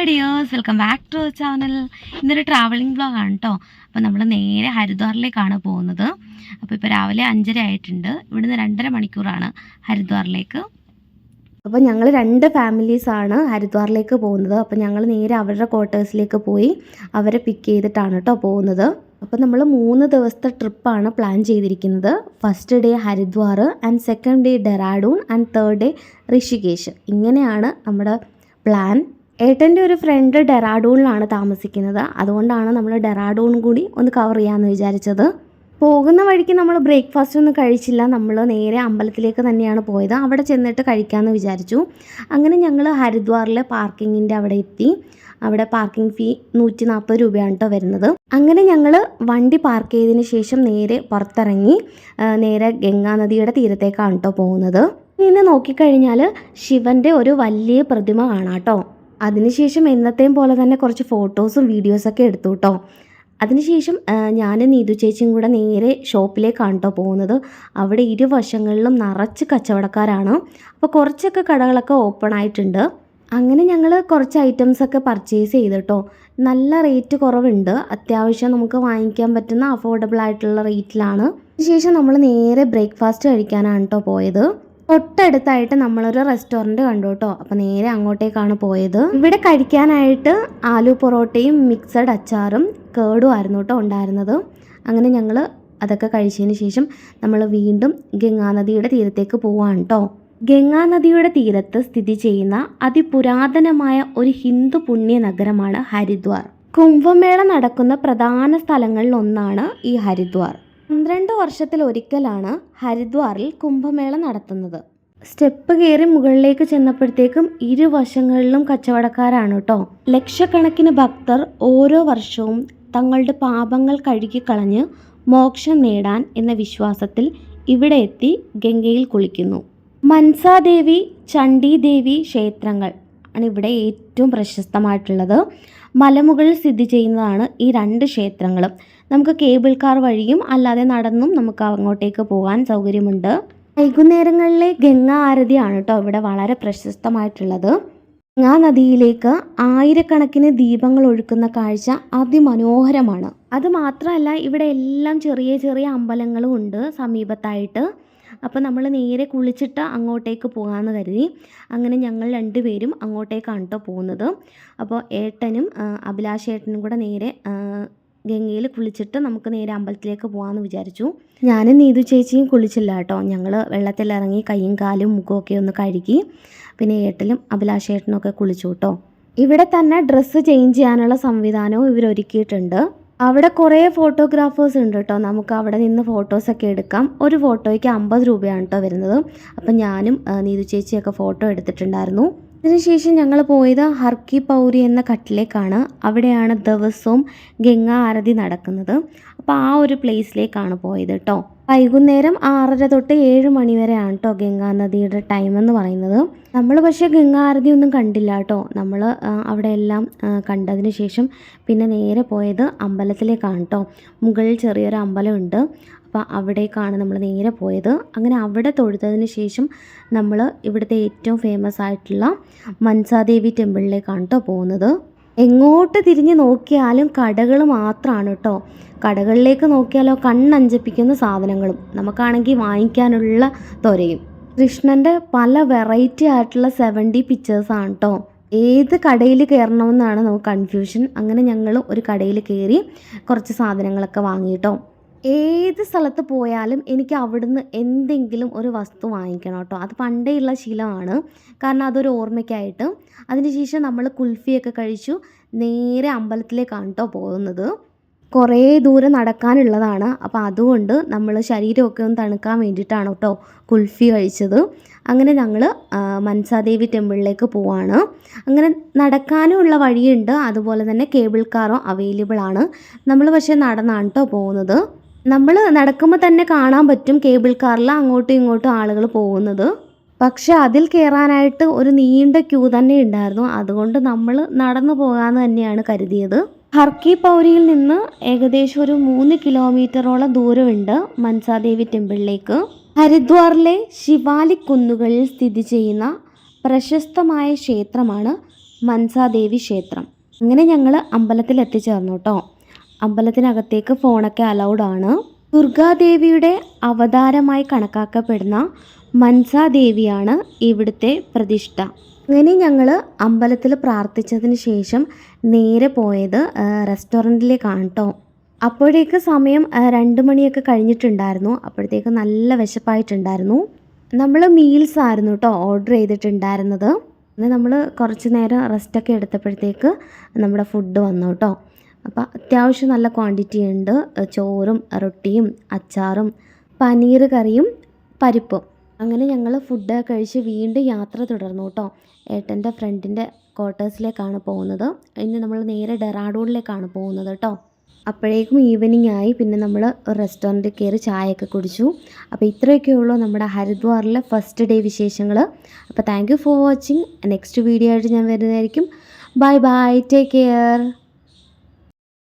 Dears, welcome back to channel. ഇന്നൊരു travelling വ്ളോഗാണ് കേട്ടോ. അപ്പോൾ നമ്മൾ നേരെ ഹരിദ്വാറിലേക്കാണ് പോകുന്നത്. അപ്പോൾ ഇപ്പോൾ രാവിലെ 5:30 ആയിട്ടുണ്ട്. ഇവിടുന്ന് 2.5 മണിക്കൂറാണ് ഹരിദ്വാറിലേക്ക്. അപ്പോൾ ഞങ്ങൾ 2 ഫാമിലീസാണ് ഹരിദ്വാറിലേക്ക് പോകുന്നത്. അപ്പോൾ ഞങ്ങൾ നേരെ അവരുടെ ക്വാർട്ടേഴ്സിലേക്ക് പോയി അവരെ പിക്ക് ചെയ്തിട്ടാണ് കേട്ടോ പോകുന്നത്. അപ്പോൾ നമ്മൾ 3 ദിവസത്തെ ട്രിപ്പാണ് പ്ലാൻ ചെയ്തിരിക്കുന്നത്. First day Haridwar and second day Dehradun and third day Rishikesh. ഇങ്ങനെയാണ് നമ്മുടെ പ്ലാൻ. ഏട്ടൻ്റെ ഒരു ഫ്രണ്ട് ഡെറാഡൂണിലാണ് താമസിക്കുന്നത്. അതുകൊണ്ടാണ് നമ്മൾ ഡെറാഡൂൺ കൂടി ഒന്ന് കവർ ചെയ്യാമെന്ന് വിചാരിച്ചത്. പോകുന്ന വഴിക്ക് നമ്മൾ ബ്രേക്ക്ഫാസ്റ്റ് ഒന്നും കഴിച്ചില്ല. നമ്മൾ നേരെ അമ്പലത്തിലേക്ക് തന്നെയാണ് പോയത്. അവിടെ ചെന്നിട്ട് കഴിക്കാമെന്ന് വിചാരിച്ചു. അങ്ങനെ ഞങ്ങൾ ഹരിദ്വാറിലെ പാർക്കിങ്ങിൻ്റെ അവിടെ എത്തി. അവിടെ പാർക്കിംഗ് ഫീ 140 രൂപയാണ് കേട്ടോ വരുന്നത്. അങ്ങനെ ഞങ്ങൾ വണ്ടി പാർക്ക് ചെയ്തതിന് ശേഷം നേരെ പുറത്തിറങ്ങി നേരെ ഗംഗാനദിയുടെ തീരത്തേക്കാണ് കേട്ടോ പോകുന്നത്. ഇന്ന് നോക്കിക്കഴിഞ്ഞാൽ ശിവൻ്റെ ഒരു വലിയ പ്രതിമ കാണാം കേട്ടോ. അതിനുശേഷം എന്നത്തെയും പോലെ തന്നെ കുറച്ച് ഫോട്ടോസും വീഡിയോസൊക്കെ എടുത്തു കേട്ടോ. അതിനുശേഷം ഞാനും നീതു ചേച്ചിയും കൂടെ നേരെ ഷോപ്പിലേക്കാണ് കേട്ടോ പോകുന്നത്. അവിടെ ഇരുവശങ്ങളിലും നിറച്ച് കച്ചവടക്കാരാണ്. അപ്പോൾ കുറച്ചൊക്കെ കടകളൊക്കെ ഓപ്പൺ ആയിട്ടുണ്ട്. അങ്ങനെ ഞങ്ങൾ കുറച്ച് ഐറ്റംസൊക്കെ പർച്ചേസ് ചെയ്തു കേട്ടോ. നല്ല റേറ്റ് കുറവുണ്ട്. അത്യാവശ്യം നമുക്ക് വാങ്ങിക്കാൻ പറ്റുന്ന അഫോർഡബിൾ ആയിട്ടുള്ള റേറ്റിലാണ്. അതിനുശേഷം നമ്മൾ നേരെ ബ്രേക്ക്ഫാസ്റ്റ് കഴിക്കാനാണ് കേട്ടോ പോയത്. തൊട്ടടുത്തായിട്ട് നമ്മളൊരു റെസ്റ്റോറൻറ്റ് കണ്ടു കേട്ടോ. അപ്പോൾ നേരെ അങ്ങോട്ടേക്കാണ് പോയത്. ഇവിടെ കഴിക്കാനായിട്ട് ആലു പൊറോട്ടയും മിക്സഡ് അച്ചാറും കേടും ആയിരുന്നു കേട്ടോ ഉണ്ടായിരുന്നത്. അങ്ങനെ ഞങ്ങൾ അതൊക്കെ കഴിച്ചതിന് ശേഷം നമ്മൾ വീണ്ടും ഗംഗാനദിയുടെ തീരത്തേക്ക് പോവാണ് കേട്ടോ. ഗംഗാനദിയുടെ തീരത്ത് സ്ഥിതി ചെയ്യുന്ന അതിപുരാതനമായ ഒരു ഹിന്ദു പുണ്യ നഗരമാണ് ഹരിദ്വാർ. കുംഭമേള നടക്കുന്ന പ്രധാന സ്ഥലങ്ങളിൽ ഒന്നാണ് ഈ ഹരിദ്വാർ. 12 വർഷത്തിലൊരിക്കലാണ് ഹരിദ്വാറിൽ കുംഭമേള നടത്തുന്നത്. സ്റ്റെപ്പ് കയറി മുകളിലേക്ക് ചെന്നപ്പോഴത്തേക്കും ഇരുവശങ്ങളിലും കച്ചവടക്കാരാണ് കേട്ടോ. ലക്ഷക്കണക്കിന് ഭക്തർ ഓരോ വർഷവും തങ്ങളുടെ പാപങ്ങൾ കഴുകിക്കളഞ്ഞ് മോക്ഷം നേടാൻ എന്ന വിശ്വാസത്തിൽ ഇവിടെ എത്തി ഗംഗയിൽ കുളിക്കുന്നു. മൻസാദേവി, ചണ്ഡീദേവി ക്ഷേത്രങ്ങൾ ആണ് ഇവിടെ ഏറ്റവും പ്രശസ്തമായിട്ടുള്ളത്. മലമുകളിൽ സ്ഥിതി ചെയ്യുന്നതാണ് ഈ 2 ക്ഷേത്രങ്ങളും. നമുക്ക് കേബിൾ കാർ വഴിയും അല്ലാതെ നടന്നും നമുക്ക് അങ്ങോട്ടേക്ക് പോകാൻ സൗകര്യമുണ്ട്. വൈകുന്നേരങ്ങളിലെ ഗംഗാ ആരതിയാണ് കേട്ടോ ഇവിടെ വളരെ പ്രശസ്തമായിട്ടുള്ളത്. ഗംഗാ നദിയിലേക്ക് ആയിരക്കണക്കിന് ദീപങ്ങൾ ഒഴുക്കുന്ന കാഴ്ച അതിമനോഹരമാണ്. അതുമാത്രമല്ല ഇവിടെ എല്ലാം ചെറിയ ചെറിയ അമ്പലങ്ങളും ഉണ്ട് സമീപത്തായിട്ട്. അപ്പോൾ നമ്മൾ നേരെ കുളിച്ചിട്ട് അങ്ങോട്ടേക്ക് പോകാമെന്ന് കരുതി. അങ്ങനെ ഞങ്ങൾ 2 പേരും അങ്ങോട്ടേക്കാണ് കേട്ടോ പോകുന്നത്. അപ്പോൾ ഏട്ടനും അഭിലാഷ് ഏട്ടനും കൂടെ നേരെ ഗംഗയിൽ കുളിച്ചിട്ട് നമുക്ക് നേരെ അമ്പലത്തിലേക്ക് പോകാമെന്ന് വിചാരിച്ചു. ഞാനും നീതു ചേച്ചിയും കുളിച്ചില്ല കേട്ടോ. ഞങ്ങൾ വെള്ളത്തിലിറങ്ങി കൈയും കാലും മുഖമൊക്കെ ഒന്ന് കഴുകി. പിന്നെ ഏട്ടനും അഭിലാഷ് ഏട്ടനും ഒക്കെ കുളിച്ചു കേട്ടോ. ഇവിടെ തന്നെ ഡ്രസ്സ് ചേഞ്ച് ചെയ്യാനുള്ള സംവിധാനവും ഇവരൊരുക്കിയിട്ടുണ്ട്. അവിടെ കുറേ ഫോട്ടോഗ്രാഫേഴ്സ് ഉണ്ട് കേട്ടോ. നമുക്ക് അവിടെ നിന്ന് ഫോട്ടോസൊക്കെ എടുക്കാം. ഒരു ഫോട്ടോയ്ക്ക് 50 രൂപയാണ് കേട്ടോ വരുന്നത്. അപ്പം ഞാനും നീതു ചേച്ചിയൊക്കെ ഫോട്ടോ എടുത്തിട്ടുണ്ടായിരുന്നു. അതിനുശേഷം ഞങ്ങൾ പോയത് ഹർക്കി പൗരി എന്ന ഘട്ടിലേക്കാണ്. അവിടെയാണ് ദിവസവും ഗംഗാ ആരതി നടക്കുന്നത്. അപ്പോൾ ആ ഒരു പ്ലേസിലേക്കാണ് പോയത് കേട്ടോ. വൈകുന്നേരം 6:30 തൊട്ട് 7 മണി വരെയാണ് കേട്ടോ ഗംഗാ നദിയുടെ ടൈം എന്ന് പറയുന്നത്. നമ്മൾ പക്ഷേ ഗംഗാ ആരതി ഒന്നും കണ്ടില്ല കേട്ടോ. നമ്മൾ അവിടെ എല്ലാം കണ്ടതിന് ശേഷം പിന്നെ നേരെ പോയത് അമ്പലത്തിലേക്കാണ് കേട്ടോ. മുകളിൽ ചെറിയൊരു അമ്പലമുണ്ട്. അപ്പോൾ അവിടേക്കാണ് നമ്മൾ നേരെ പോയത്. അങ്ങനെ അവിടെ തൊഴുതതിന് ശേഷം നമ്മൾ ഇവിടുത്തെ ഏറ്റവും ഫേമസ് ആയിട്ടുള്ള മൻസാദേവി ടെമ്പിളിലേക്കാണ് കേട്ടോ പോകുന്നത്. എങ്ങോട്ട് തിരിഞ്ഞ് നോക്കിയാലും കടകൾ മാത്രമാണ് കേട്ടോ. കടകളിലേക്ക് നോക്കിയാലോ കണ്ണഞ്ചപ്പിക്കുന്ന സാധനങ്ങളും നമുക്കാണെങ്കിൽ വാങ്ങിക്കാനുള്ള ത്വരയും. കൃഷ്ണൻ്റെ പല വെറൈറ്റി ആയിട്ടുള്ള 70 പിക്ചേഴ്സാണ് കേട്ടോ. ഏത് കടയിൽ കയറണമെന്നാണ് നമുക്ക് കൺഫ്യൂഷൻ. അങ്ങനെ ഞങ്ങൾ ഒരു കടയിൽ കയറി കുറച്ച് സാധനങ്ങളൊക്കെ വാങ്ങിയിട്ടോ. ഏത് സ്ഥലത്ത് പോയാലും എനിക്ക് അവിടുന്ന് എന്തെങ്കിലും ഒരു വസ്തു വാങ്ങിക്കണം കേട്ടോ. അത് പണ്ടേയുള്ള ശീലമാണ്. കാരണം അതൊരു ഓർമ്മയ്ക്കായിട്ട്. അതിനുശേഷം നമ്മൾ കുൽഫിയൊക്കെ കഴിച്ചു നേരെ അമ്പലത്തിലേക്കാണ് കേട്ടോ പോകുന്നത്. കുറേ ദൂരം നടക്കാനുള്ളതാണ്. അപ്പോൾ അതുകൊണ്ട് നമ്മൾ ശരീരമൊക്കെ ഒന്ന് തണുക്കാൻ വേണ്ടിയിട്ടാണ് കേട്ടോ കുൽഫി കഴിച്ചത്. അങ്ങനെ ഞങ്ങൾ മൻസാദേവി ടെമ്പിളിലേക്ക് പോവാണ്. അങ്ങനെ നടക്കാനുമുള്ള വഴിയുണ്ട്. അതുപോലെ തന്നെ കേബിൾ കാറും അവൈലബിൾ ആണ്. നമ്മൾ പക്ഷേ നടന്നാണ് കേട്ടോ പോകുന്നത്. നമ്മൾ നടക്കുമ്പോൾ തന്നെ കാണാൻ പറ്റും കേബിൾ കാറിൽ അങ്ങോട്ടും ഇങ്ങോട്ടും ആളുകൾ പോകുന്നത്. പക്ഷെ അതിൽ കയറാനായിട്ട് ഒരു നീണ്ട ക്യൂ തന്നെ ഉണ്ടായിരുന്നു. അതുകൊണ്ട് നമ്മൾ നടന്നു പോകാമെന്ന് തന്നെയാണ് കരുതിയത്. ഹർക്കി പൗരിയിൽ നിന്ന് ഏകദേശം ഒരു 3 കിലോമീറ്ററോളം ദൂരമുണ്ട് മൻസാദേവി ടെമ്പിളിലേക്ക്. ഹരിദ്വാറിലെ ശിവാലിക് കുന്നുകളിൽ സ്ഥിതി ചെയ്യുന്ന പ്രശസ്തമായ ക്ഷേത്രമാണ് മൻസാദേവി ക്ഷേത്രം. അങ്ങനെ ഞങ്ങൾ അമ്പലത്തിൽ എത്തിച്ചേർന്നു കേട്ടോ. അമ്പലത്തിനകത്തേക്ക് ഫോണൊക്കെ അലൗഡ് ആണ്. ദുർഗാദേവിയുടെ അവതാരമായി കണക്കാക്കപ്പെടുന്ന മൻസാദേവിയാണ് ഇവിടുത്തെ പ്രതിഷ്ഠ. അങ്ങനെ ഞങ്ങൾ അമ്പലത്തിൽ പ്രാർത്ഥിച്ചതിന് ശേഷം നേരെ പോയത് റെസ്റ്റോറൻറ്റിലേക്കാണ് കേട്ടോ. അപ്പോഴേക്ക് സമയം 2 മണിയൊക്കെ കഴിഞ്ഞിട്ടുണ്ടായിരുന്നു. അപ്പോഴത്തേക്ക് നല്ല വിശപ്പായിട്ടുണ്ടായിരുന്നു. നമ്മൾ മീൽസ് ആയിരുന്നു കേട്ടോ ഓർഡർ ചെയ്തിട്ടുണ്ടായിരുന്നത്. പിന്നെ നമ്മൾ കുറച്ച് നേരം റെസ്റ്റൊക്കെ എടുത്തപ്പോഴത്തേക്ക് നമ്മുടെ ഫുഡ് വന്നു കേട്ടോ. അപ്പോൾ അത്യാവശ്യം നല്ല ക്വാണ്ടിറ്റി ഉണ്ട്. ചോറും റൊട്ടിയും അച്ചാറും പനീർ കറിയും പരിപ്പും. അങ്ങനെ ഞങ്ങൾ ഫുഡ് കഴിച്ച് വീണ്ടും യാത്ര തുടർന്നു കേട്ടോ. ഏട്ടൻ്റെ ഫ്രണ്ടിൻ്റെ ക്വാർട്ടേഴ്സിലേക്കാണ് പോകുന്നത്. ഇനി നമ്മൾ നേരെ ഡെറാഡൂണിലേക്കാണ് പോകുന്നത് കേട്ടോ. അപ്പോഴേക്കും ഈവനിങ് ആയി. പിന്നെ നമ്മൾ റെസ്റ്റോറൻറ്റിൽ കയറി ചായയൊക്കെ കുടിച്ചു. അപ്പോൾ ഇത്രയൊക്കെ ഉള്ളൂ നമ്മുടെ ഹരിദ്വാറിലെ ഫസ്റ്റ് ഡേ വിശേഷങ്ങൾ. അപ്പോൾ thank you for watching. Next video ആയിട്ട് ഞാൻ വരുന്നതായിരിക്കും. Bye bye, take care.